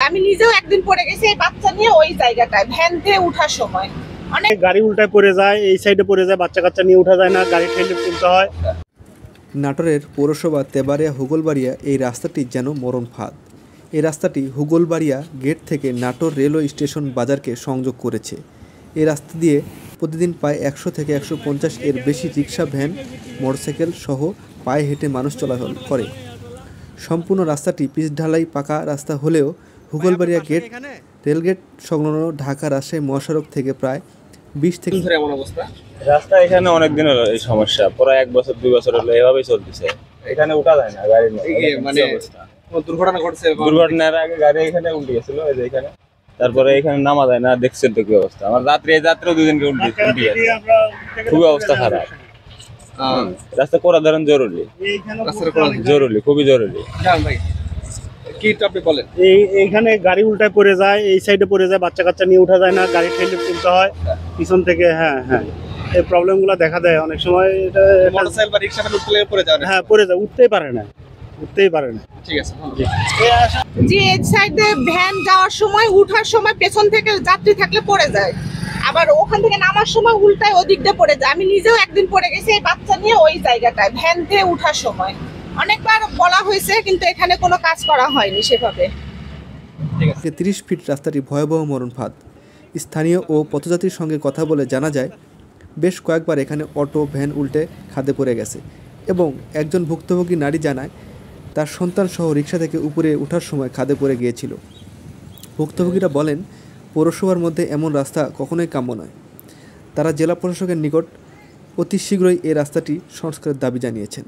আমি নিজেও একদিন পড়ে গেছি এই বাচ্চা নিয়ে ওই জায়গাটায় ভ্যান দিয়ে ওঠার সময়। অনেক গাড়ি উল্টায় পড়ে যায়, এই সাইডে পড়ে যায়, বাচ্চা কাচ্চা নিয়ে ওঠা যায় না, গাড়ি ঠেলে তুলতে হয়। নাটোরের পৌরসভা তেবাড়িয়া হুগলবাড়িয়া এই রাস্তাটি যেন মরণ ফাঁদ। এই রাস্তাটি হুগলবাড়িয়া গেট থেকে নাটোর রেলওয়ে স্টেশন বাজারকে সংযোগ করেছে। এই রাস্তা দিয়ে প্রতিদিন প্রায় 100 থেকে 150 এর বেশি রিক্সা, ভ্যান, মোটরসাইকেল সহ পায়ে হেঁটে মানুষ চলাচল করে। সম্পূর্ণ রাস্তাটি পিচ ঢালাই পাকা রাস্তা হলেও হুগলবাড়িয়া গেট, রেলগেট সংলগ্ন ঢাকা রাজশাহী মহাসড়ক থেকে প্রায় 20 থেকে এমন অবস্থা। রাস্তা এখানে অনেকদিন হলো এই সমস্যা, প্রায় 1 বছর 2 বছর হলো এভাবেই চলতেছে। এখানে উঠা যায় না গাড়ি নিয়ে, মানে দুর্ঘটনা ঘটছে। দুর্ঘটনার আগে গাড়ি এখানে উল্টে গেছিল, এই যে এখানে, তারপরে এখানে নামা যায় না। দেখছেন তো কি অবস্থা, আমার যাত্রাও 2 দিনকে উল্টে গেছে, খুবই অবস্থা খারাপ। রাস্তা করা ধরেন জরুরি, জরুরি, খুবই জরুরি। ভাই কি আপনি বলেন? এইখানে গাড়ি উল্টায় পড়ে যায়, এই সাইডে পড়ে যায়, বাচ্চা কাচ্চা নিয়ে ওঠা যায় না, গাড়ি ঠেলে তুলতে হয় পিছন থেকে। হ্যাঁ, এই প্রবলেমগুলো দেখা দেয় অনেক সময়। এটা মোটরসাইকেল বা রিকশা উঠলে পড়ে যায়। হ্যাঁ, পড়ে যায়, উঠতেই পারে না। ঠিক আছে। যে এই সাইডে ভ্যান যাওয়ার সময় উঠার সময় পেছন থেকে যাত্রী থাকলে পড়ে যায়, আবার ওখান থেকে নামার সময় উল্টায় ওদিক দিয়ে পড়ে যায়। আমি নিজেও একদিন পড়ে গেছি এই বাচ্চা নিয়ে ওই জায়গাটায় ভ্যান দিয়ে ওঠার সময়। অনেকবার বলা হয়েছে কিন্তু এখানে কোনো কাজ করা হয়নি সেভাবে। 30 ফিট রাস্তাটি ভয়াবহ মরণ ফাঁদ। স্থানীয় ও পথযাত্রীর সঙ্গে কথা বলে জানা যায়, বেশ কয়েকবার এখানে অটো, ভ্যান উল্টে খাদে পড়ে গেছে এবং একজন ভুক্তভোগী নারী জানায় তার সন্তান সহ রিক্সা থেকে উপরে ওঠার সময় খাদে পড়ে গিয়েছিল। ভুক্তভোগীরা বলেন, পৌরসভার মধ্যে এমন রাস্তা কখনোই কাম্য নয়। তারা জেলা প্রশাসকের নিকট অতি শীঘ্রই এই রাস্তাটি সংস্কারের দাবি জানিয়েছেন।